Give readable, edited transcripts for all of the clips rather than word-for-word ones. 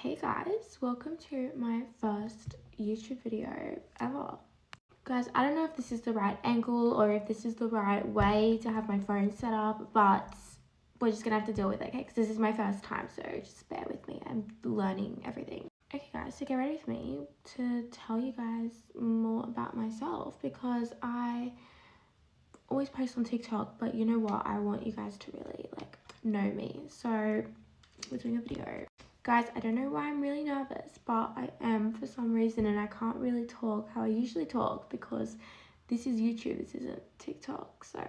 Hey guys, welcome to my first YouTube video ever. Guys, I don't know if this is the right angle or if this is the right way to have my phone set up, but we're just gonna have to deal with it, okay? Because this is my first time, so just bear with me. I'm learning everything. Okay guys, so get ready with me to tell you guys more about myself, because I always post on TikTok, but you know what? I want you guys to really know me. So we're doing a video. Guys, I don't know why I'm really nervous, but I am for some reason, and I can't really talk how I usually talk because this is YouTube, this isn't TikTok, so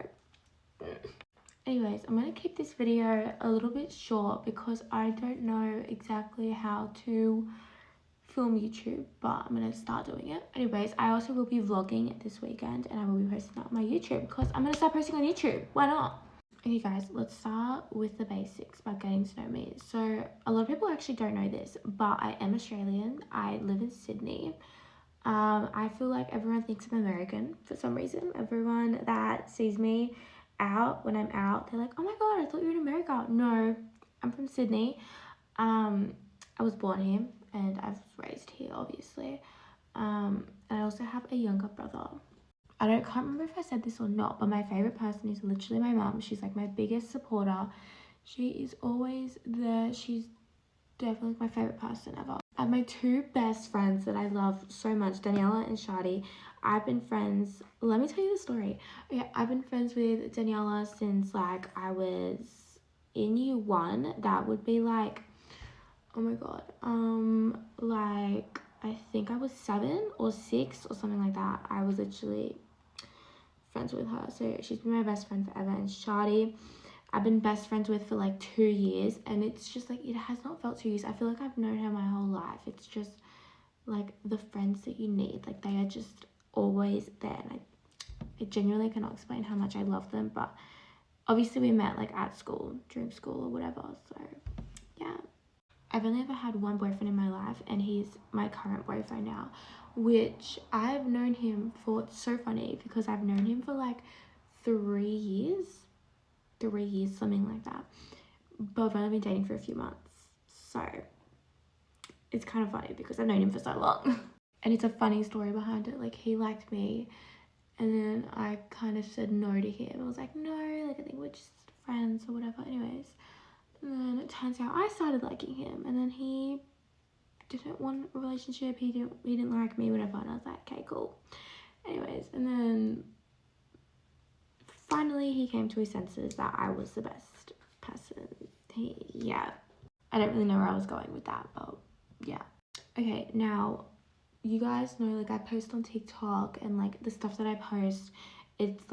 anyways, I'm going to keep this video a little bit short because I don't know exactly how to film YouTube, but I'm going to start doing it. Anyways, I also will be vlogging this weekend and I will be posting that on my YouTube because I'm going to start posting on YouTube. Why not? Okay guys, let's start with the basics by getting to know me. So a lot of people actually don't know this, but I am Australian. I live in Sydney. I feel like everyone thinks I'm American for some reason. Everyone that sees me out when I'm out, they're like, oh my god, I thought you were in America. No, I'm from Sydney. I was born here and I was raised here, obviously. And I also have a younger brother. I can't remember if I said this or not, but my favorite person is literally my mum. She's like my biggest supporter. She is always there. She's definitely my favorite person ever. I have my two best friends that I love so much, Daniela and Shadi. I've been friends, let me tell you the story. Okay, I've been friends with Daniela since I was in year one. That would be oh my god, I think I was 7 or 6 or something like that. I was literally friends with her, so she's been my best friend forever. And Shadi, I've been best friends with for 2 years, and it's just it has not felt 2 years. I feel like I've known her my whole life. It's just the friends that you need, they are just always there, and I genuinely cannot explain how much I love them. But obviously we met at school, during school or whatever, so yeah. I've only ever had one boyfriend in my life, and he's my current boyfriend now, which I've known him for. It's so funny because I've known him for 3 years, something like that, but I've only been dating for a few months, so it's kind of funny because I've known him for so long. And it's a funny story behind it. He liked me, and then I kind of said no to him. I was like, no, I think we're just friends or whatever. Anyways, and then it turns out I started liking him, and then he didn't want a relationship. He didn't like me, whatever. And I was like, okay, cool. Anyways, and then finally he came to his senses that I was the best person. Yeah, I don't really know where I was going with that, but yeah. Okay, now you guys know I post on TikTok, and the stuff that I post, it's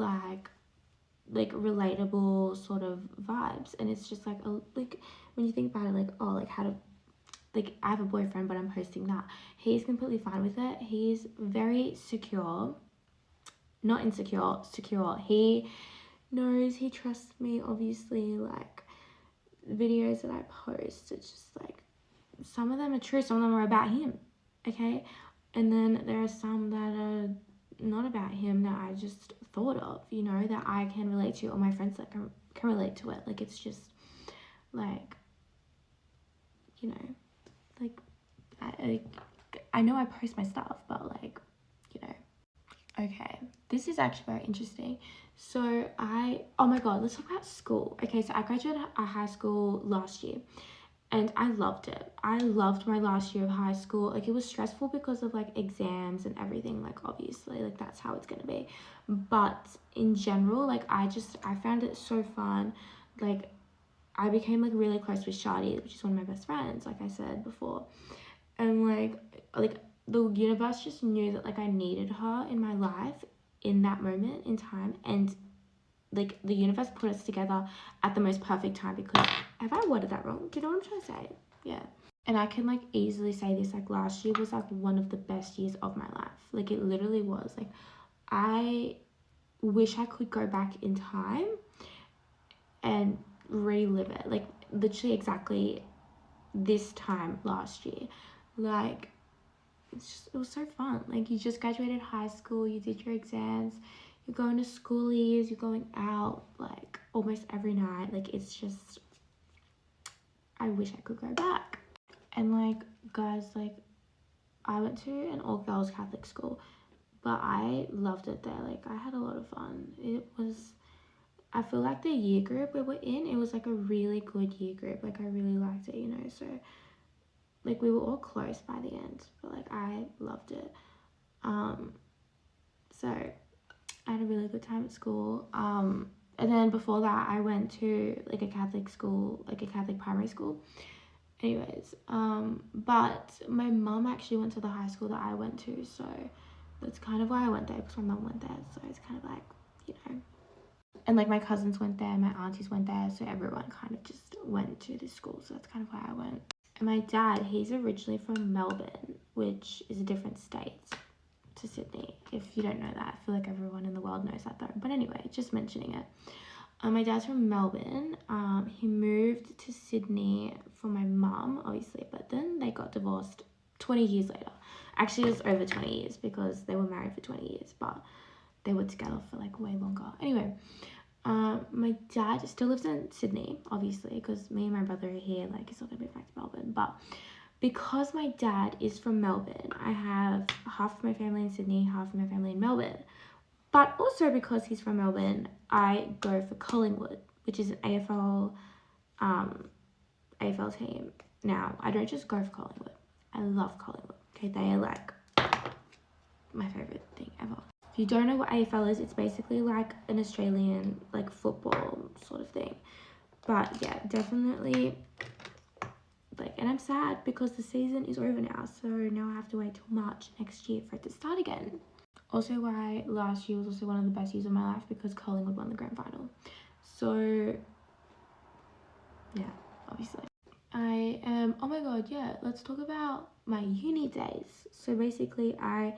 relatable sort of vibes, and it's just when you think about it, how to I have a boyfriend, but I'm posting that. He's completely fine with it. He's very secure, not insecure, secure. He knows, he trusts me. Obviously, videos that I post, it's just some of them are true, some of them are about him, okay? And then there are some that are not about him that I just thought of, that I can relate to, or my friends that can relate to it. It's just I know I post my stuff, but okay, this is actually very interesting. So oh my god, let's talk about school. Okay, so I graduated high school last year, and I loved it. I loved my last year of high school. It was stressful because of exams and everything, obviously that's how it's gonna be, but in general, I found it so fun. I became really close with Shadi, which is one of my best friends, like I said before, and the universe just knew that I needed her in my life in that moment in time, and the universe put us together at the most perfect time. Because, have I worded that wrong? Do you know what I'm trying to say? Yeah. And I can easily say this, last year was one of the best years of my life. It literally was. I wish I could go back in time and relive it, literally exactly this time last year. It was so fun. You just graduated high school, you did your exams, you're going to schoolies, you're going out almost every night. It's just, I wish I could go back. And guys, like, I went to an all-girls Catholic school, but I loved it there. Like, I had a lot of fun. It was, I feel like the year group we were in, it was like a really good year group. Like, I really liked it, you know. So, like, we were all close by the end, but like, I loved it. So I had a really good time at school. And then before that, I went to like a Catholic school, like a Catholic primary school. Anyways, but my mum actually went to the high school that I went to, so that's kind of why I went there, because my mum went there. So it's kind of like, you know, and like my cousins went there, my aunties went there, so everyone kind of just went to this school. So that's kind of why I went. And my dad, he's originally from Melbourne, which is a different state to Sydney. If you don't know that, I feel like everyone in the world knows that though. But anyway, just mentioning it. My dad's from Melbourne. He moved to Sydney for my mum, obviously, but then they got divorced 20 years later. Actually, it was over 20 years because they were married for 20 years, but they were together for like way longer. Anyway, my dad still lives in Sydney, obviously, because me and my brother are here. Like, he's not gonna be back to Melbourne, but because my dad is from Melbourne, I have half of my family in Sydney, half of my family in Melbourne. But also because he's from Melbourne, I go for Collingwood, which is an AFL team. Now, I don't just go for Collingwood. I love Collingwood. Okay, they are like my favourite thing ever. If you don't know what AFL is, it's basically like an Australian like football sort of thing. But yeah, definitely like, and I'm sad because the season is over now. So now I have to wait till March next year for it to start again. Also, why last year was also one of the best years of my life because Collingwood won the grand final. So yeah, obviously. I am, oh my god, yeah, let's talk about my uni days. So basically I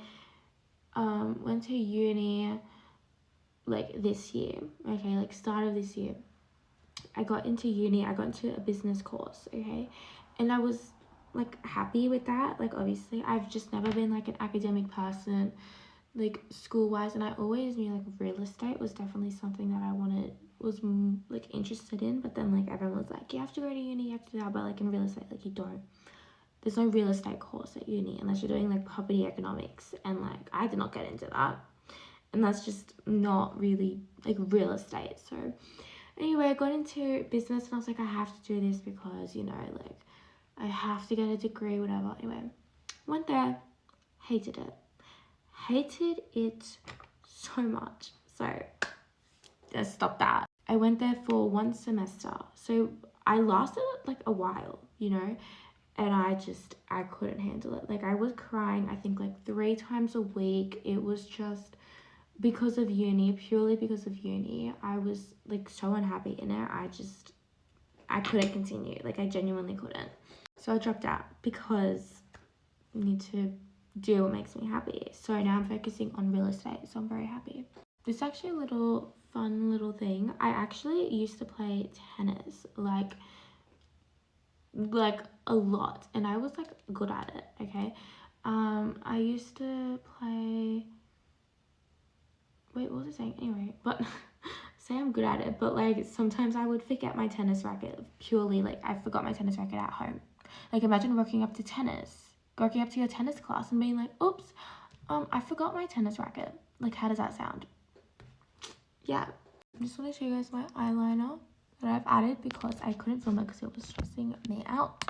went to uni like this year, okay, like start of this year. I got into uni, I got into a business course, okay, and I was like happy with that. Like, obviously I've just never been like an academic person, like school wise, and I always knew like real estate was definitely something that I was like interested in, but then like everyone was like, you have to go to uni, you have to do that, but like in real estate, like you don't, there's no real estate course at uni unless you're doing like property economics, and like I did not get into that, and that's just not really like real estate. So anyway, I got into business and I was like, I have to do this because, you know, like I have to get a degree, whatever. Anyway, went there, hated it so much. So just stop that. I went there for 1 semester, so I lasted like a while, you know, and I couldn't handle it. Like, I was crying I think like 3 times a week. It was just because of uni, purely because of uni. I was like so unhappy in it. I couldn't continue. Like, I genuinely couldn't. So I dropped out because I need to do what makes me happy. So now I'm focusing on real estate, so I'm very happy. This is actually a little fun little thing. I actually used to play tennis like a lot, and I was like good at it, okay. I used to play, wait, what was I saying? Anyway, but say I'm good at it, but like sometimes I would forget my tennis racket, purely like I forgot my tennis racket at home. Like, imagine rocking up to your tennis class and being like, oops, I forgot my tennis racket. Like, how does that sound? Yeah, I just want to show you guys my eyeliner that I've added because I couldn't film it because it was stressing me out.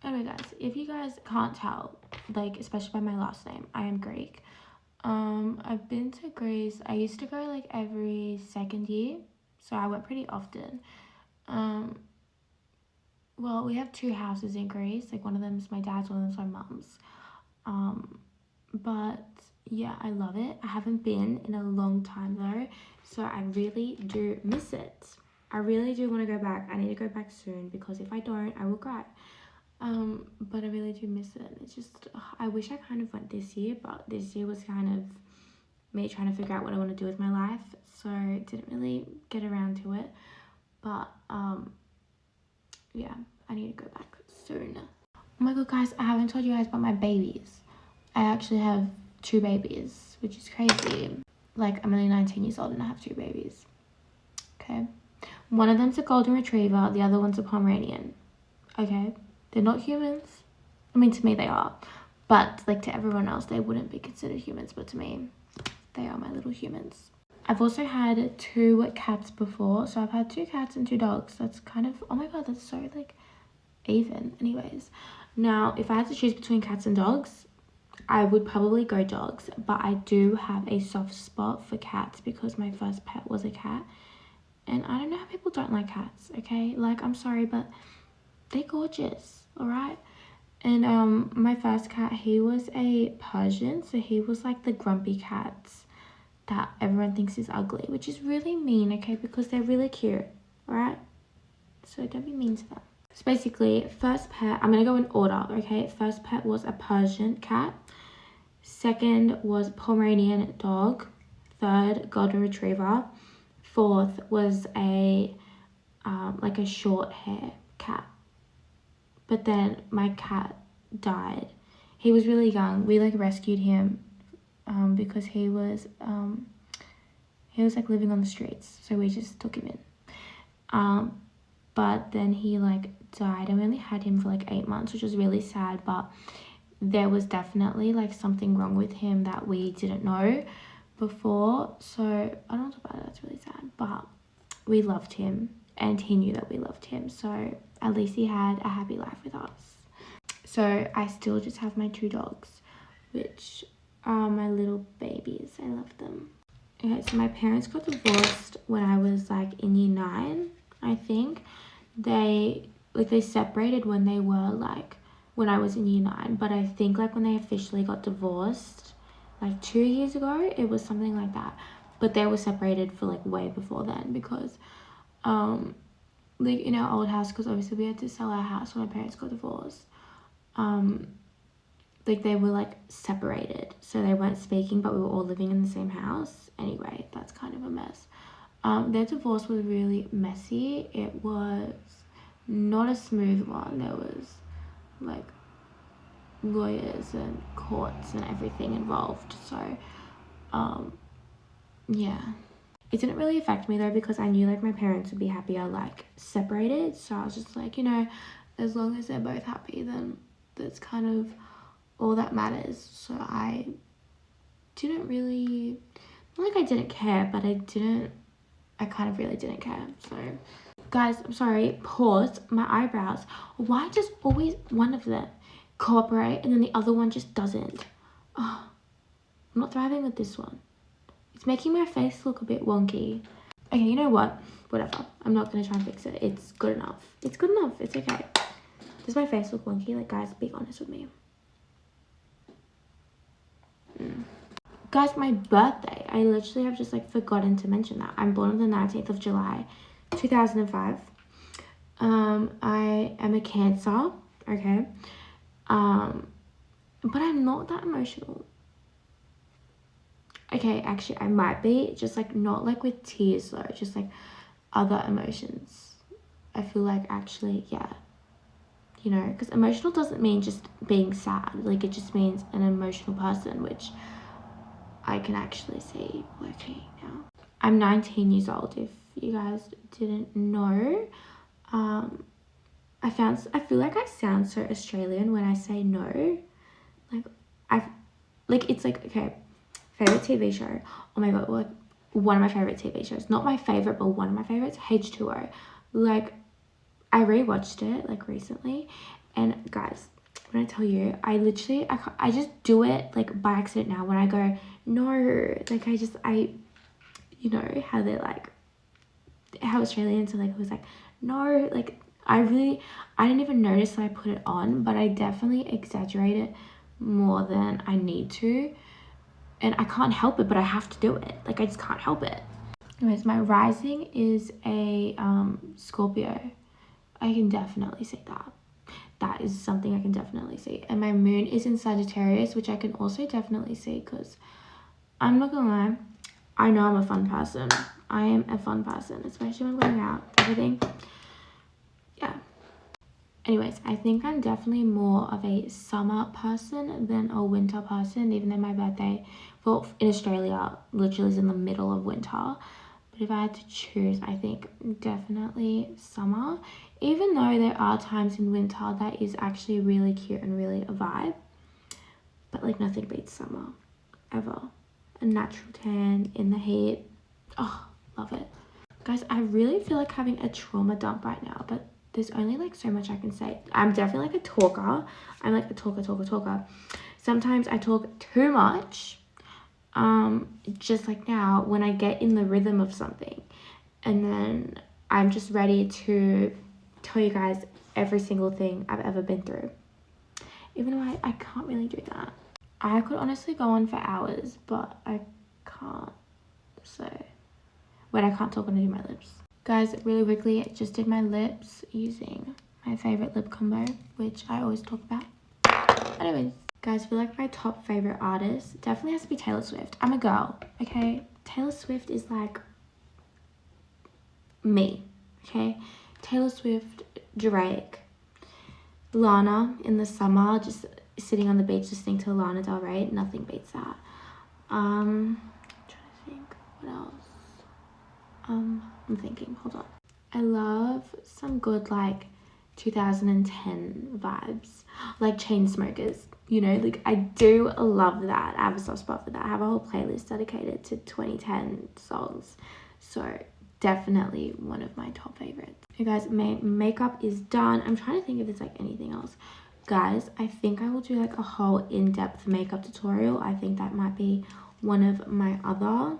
Anyway guys, if you guys can't tell, like especially by my last name, I am Greek. I've been to Greece. I used to go like every second year, so I went pretty often. Well, we have 2 houses in Greece. Like, one of them's my dad's, one of them's my mum's. But yeah, I love it. I haven't been in a long time though, so I really do miss it. I really do want to go back. I need to go back soon because if I don't, I will cry. But I really do miss it. It's just, I wish I kind of went this year, but this year was kind of me trying to figure out what I want to do with my life, so didn't really get around to it. But yeah, I need to go back soon. Oh my god guys, I haven't told you guys about my babies. I actually have 2 babies, which is crazy. Like, I'm only 19 years old and I have 2 babies. Okay, one of them's a golden retriever, the other one's a Pomeranian. Okay, they're not humans, I mean, to me they are, but like to everyone else they wouldn't be considered humans, but to me they are my little humans. I've also had 2 cats before, so I've had 2 cats and 2 dogs. That's kind of, oh my god, that's so like even. Anyways, now if I had to choose between cats and dogs, I would probably go dogs, but I do have a soft spot for cats because my first pet was a cat, and I don't know how people don't like cats. Okay, like, I'm sorry, but they're gorgeous, all right? And my first cat, he was a Persian, so he was like the grumpy cats that everyone thinks is ugly, which is really mean, okay, because they're really cute, all right? So don't be mean to them. So basically, first pet, I'm gonna go in order, okay? First pet was a Persian cat. Second was Pomeranian dog. Third, golden retriever. Fourth was a like a short hair cat. But then my cat died. He was really young. We like rescued him because he was like living on the streets, so we just took him in. But then he like died, and we only had him for like 8 months, which was really sad. But there was definitely like something wrong with him that we didn't know before, so I don't know about it. That's really sad, but we loved him and he knew that we loved him, so at least he had a happy life with us. So I still just have my 2 dogs, which are my little babies. I love them. Okay, so my parents got divorced when I was like in year 9, I think. They separated when they were like, when I was in year 9, but I think like when they officially got divorced like 2 years ago, it was something like that. But they were separated for like way before then, because like in our old house, because obviously we had to sell our house when my parents got divorced, like they were like separated, so they weren't speaking, but we were all living in the same house. Anyway, that's kind of a mess. Their divorce was really messy. It was not a smooth one. There was like lawyers and courts and everything involved, so yeah, it didn't really affect me though, because I knew like my parents would be happier like separated, so I was just like, you know, as long as they're both happy, then that's kind of all that matters. So I didn't really, not like I didn't care, but I kind of really didn't care. So guys, I'm sorry, pause. My eyebrows, why does always one of them cooperate and then the other one just doesn't? Oh, I'm not thriving with this one. It's making my face look a bit wonky. Okay, you know what? Whatever. I'm not gonna try and fix it. It's good enough. It's good enough. It's okay. Does my face look wonky? Like, guys, be honest with me. Guys, my birthday. I literally have just like forgotten to mention that. I'm born on the 19th of July, 2005. I am a Cancer, okay? But I'm not that emotional. Okay, actually, I might be, just like not like with tears though, just like other emotions. I feel like actually, yeah, you know, because emotional doesn't mean just being sad. Like, it just means an emotional person, which I can actually see working now. I'm 19 years old, if you guys didn't know. I feel like I sound so Australian when I say no. Like, it's like, okay, favorite TV show. Oh my god, like one of my favorite TV shows. Not my favorite, but one of my favorites, H2O. Like, I rewatched it like recently, and guys, when I tell you, I just do it like by accident now. When I go no, like you know how they're like, how Australians are like, who's like no, like I didn't even notice that I put it on, but I definitely exaggerate it more than I need to, and I can't help it, but I have to do it. Like, I just can't help it. Anyways, my rising is a Scorpio. I can definitely say that. That is something I can definitely see. And my moon is in Sagittarius, which I can also definitely see, because I'm not gonna lie, I know I'm a fun person. I am a fun person, especially when going out, everything. Yeah. Anyways, I think I'm definitely more of a summer person than a winter person, even though my birthday, well, in Australia, literally is in the middle of winter. But if I had to choose, I think definitely summer. even though there are times in winter that is actually really cute and really a vibe, but like nothing beats summer ever. A natural tan in the heat. Oh, love it. Guys, I really feel like having a trauma dump right now, but there's only like so much I can say. I'm definitely like a talker. I'm like a talker. Sometimes I talk too much. Just like now, when I get in the rhythm of something, and then I'm just ready to tell you guys every single thing I've ever been through. Even though I can't really do that. I could honestly go on for hours, but I can't. So, wait, I can't talk when I do my lips. Guys, really quickly, I just did my lips using my favorite lip combo, which I always talk about. Anyways, guys, I feel like my top favorite artist definitely has to be Taylor Swift. I'm a girl, okay? Taylor Swift is like me, okay? Taylor Swift, Drake, Lana in the summer, just sitting on the beach listening to Lana Del Rey. Nothing beats that. I'm trying to think what else. I'm thinking, hold on. I love some good like 2010 vibes, like Chainsmokers, you know, like I do love that. I have a soft spot for that. I have a whole playlist dedicated to 2010 songs, so definitely one of my top favorites. Okay guys, my makeup is done. I'm trying to think if there's like anything else. Guys, I think I will do like a whole in-depth makeup tutorial. I think that might be one of my other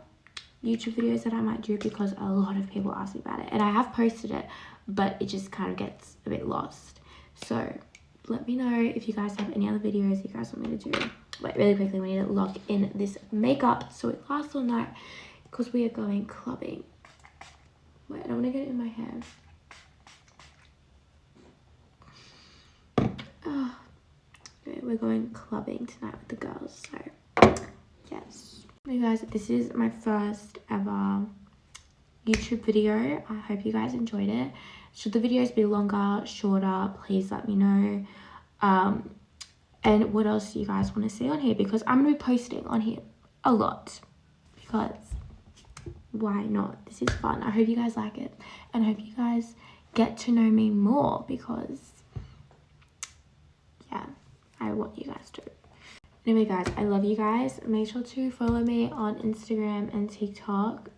YouTube videos that I might do, because a lot of people ask me about it, and I have posted it, but it just kind of gets a bit lost. So let me know if you guys have any other videos you guys want me to do. Wait, really quickly, we need to lock in this makeup so it lasts all night, because we are going clubbing. Wait, I don't want to get it in my hair. Oh, okay, we're going clubbing tonight with the girls, so yes. Hey guys, this is my first ever YouTube video. I hope you guys enjoyed it. Should the videos be longer, shorter, please let me know. And what else do you guys want to see on here, because I'm going to be posting on here a lot, because why not? This is fun. I hope you guys like it, and I hope you guys get to know me more, because yeah, I want you guys to. Anyway guys, I love you guys. Make sure to follow me on Instagram and TikTok,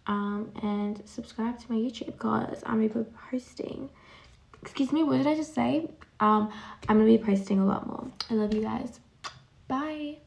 and subscribe to my YouTube, because I'm gonna be posting, excuse me, what did I just say? I'm gonna be posting a lot more. I love you guys. Bye.